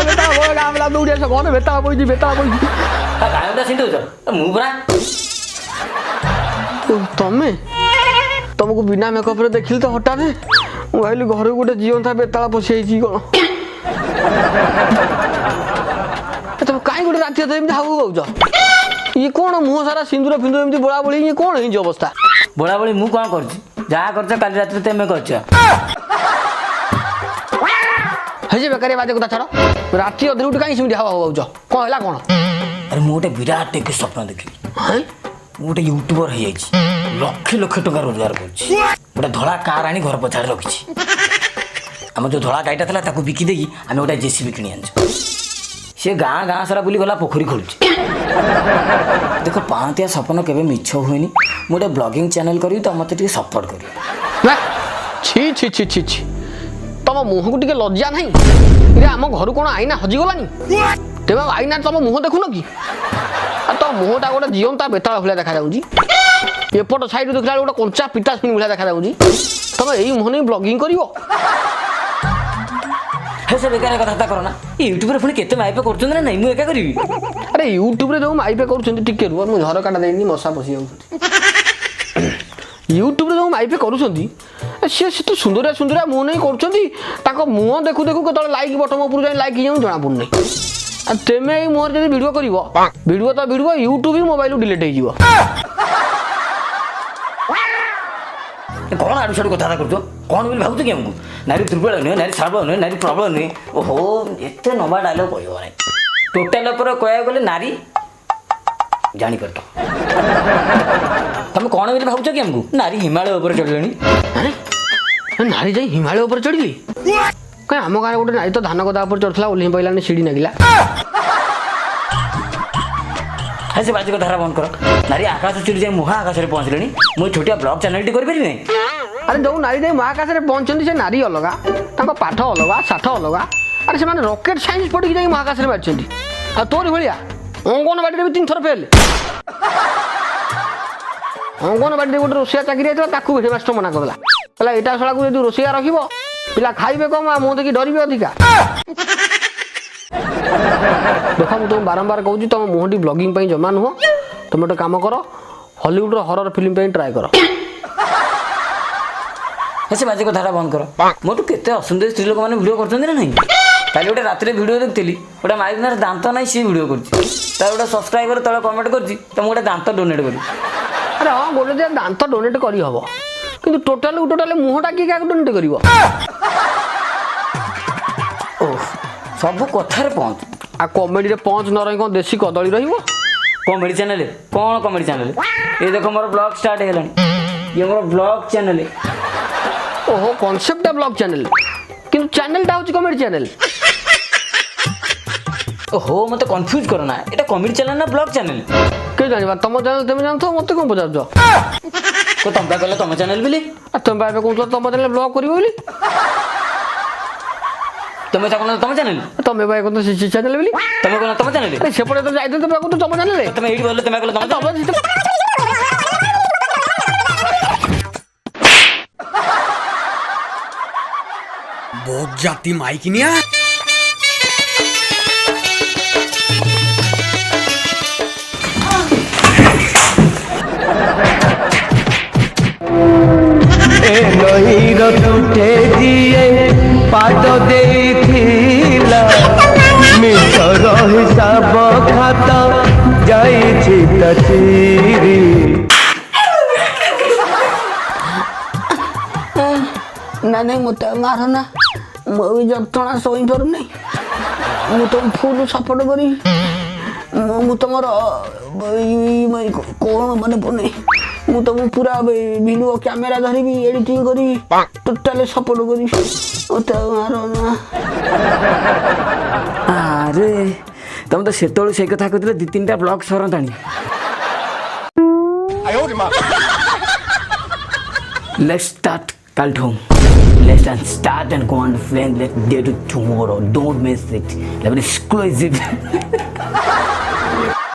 गाँव दौड़ी आस घर बेताल पड़ी गाँव सिंधु मु परा तमें तुमको बिना मेकअप रे देखिल तो हटात मुझे घर गोटे जीवंता बेताल पशि कौन तुम कहीं गोटे राति एमती हाउ पाच ये कौन मुह सारा सिंदूर फिंदूर एमती बोला बोली ये कौन है अवस्था बोला बोली मु कौन कर जहाँ कर काली रात तेमें कर बेकार बाजे कथा छाड़ राति अधे उठी कहीं सेमती हावा पाच कौन है कौन अरे मुझे गोटे विराट एक स्वप्न देखी गोटे यूट्यूबर हो लक्ष लक्ष टका रोजगार कर धड़ा कार आनी घर पछाड़ रखी आम जो धड़ा गाईटा था बिकी देकी आम गोटे जेसीबी किणी आनछु सी गाँ गाँ सारा बुली गला पोखरी खोलुची देख पांतिया सपन केबे मिछ हुएनी मोटे ब्लॉगिंग चैनल करी तो मते टिके सपोर्ट करी छी छी छी छी छी तुम मुह को टिके लज्जा नहीं आम घर कौन आईना हजिगलानी तेज आईना तुम मुह देखुन कि तो मुहटा गोटे जीवंता बेताल भाया देखा एपट साइड देखला गोटे कंचा पिता छुणी भाया देखा तुम यही मुह नहीं ब्लॉगिंग कर से बेकार कथा करना यूट्यूब रे पुणी केते माइपे करछन ना नहीं मु एका करिवि अरे यूट्यूब रे जो माइपे करछन टिके रुआ मु झर काटा देनी मशा पसी जाउ यूट्यूब रे जो माइपे करछन से तो सुंदरिया सुंदरिया मुह नहीं करछन ताको मुह देखु देखु केतले लाइक बटन ऊपर जाई लाइक जाऊ जना पड़ नहीं तेमे मोर जब वीडियो करिवो वीडियो तो वीडियो यूट्यूब ही मोबाइल डिलीट हो जीवो कौन आड़ू साड़ू कथा कर कौन बोली भावुच कि हमको नारी दुर्बल नुहे नारी सर्व नुहे नारी प्रबल नुहे ओहो एत नवा डायलॉग कह ना टोटाल कह गले नारी जापर तुम कौन बोली भावुच कि हमको नारी हिमालय चढ़ी नारी जाई हिमालय चढ़ी कहीं आम गाँव गोटे नारी तो धान गदा चढ़ा ओह्ली पाइलानी सीढ़ी नागिला से बाजी को धारा बंद कर नारी आकाश चुरी जाए मुहा आकाश में पहुँचले मुझे छोटिया ब्लॉग चैनल टी करें अरे जो नारी जाए महाकाश में पहुँचती से नारी अलग पाठ अलग साठ अलग अरे से रॉकेट साइंस पढ़ी जाए महाकाश में बाहर तोरी भाया अंगनवाड़ी भी 3 थर फेल अंगनवाड़ी गोटे रोषिया चाकरी हेड मास्टर मना करला कहला एटा शला को यदि रोषिया रखिबो पिला खाइबे कम मुँह देखी डरबे अधिका देख मुझे तुम बारंबार कहूँ तुम मुहटी ब्लॉगिंग जमा नुह तुम गोटे कम कर हॉलीवुड हरर फिल्म ट्राए कर से बाजी कथा बंद कर मोटू केते असुंदर स्त्री लोक मैंने भिडियो करछन ना नहीं काली गोटे रात भिडियो देखी गोटे माइनार दांत ना सी भिडियो कर गोटे सब्सक्राइबर तले कमेंट कर गोटे दांत डोनेट कर अरे हाँ गोटे दांत डोनेट कर हम कि टोटाल मुहटा किए क्या डोनेट कर सब कथार पहुँच आ कमेडी पहुँच न रही कौन देसी कदली रही कमेडी चैनल कौन कमेडी चैनल ये देखो मोर ब्लॉग स्टार्ट है ये मोर ब्लॉग चैनल ओहो कॉन्सेप्ट ब्लॉग चैनल कि चैनल हूँ कमेडी चैनल ओहो मत कंफ्यूज करना एटा कमेडी चैनल ना ब्लॉग चैनल के जानबा तुम चैनल तुम जानथो मते कोन पचारछ को तुम कहले तुम चैनल बोली तुम बाबे कहू तुम चैनल ब्लॉग करिवो बोली तुम्हें कौन तुम चैनल तुम भाई को चैनल बोली तुम्हें कौन तुम चैनल सेपटे तो जाइते तो तुम चैनल तुम एडी बोले तुम्हें कहले तुम बहुत जाती माइकिनिया टूटे दिए पाद देखिला मिटर हिसाब खाता जाइछि तचीरी ना नहीं मत मारना मुझे जटना शोई पार नहीं तुम फुल सपोर्ट करी तुम कौन मन पड़े मु तुम पूरा वीडियो कैमेरा धरबी एडिटिंग करी टोटाल सपोर्ट करी मारना अरे तुम तो से कथा कहते 2-3टा ब्लॉग सरंताणी लेट्स स्टार्ट कल्ट होम Let's start and go on the friend. Let's get to tomorrow. Don't miss it. Like exclusive.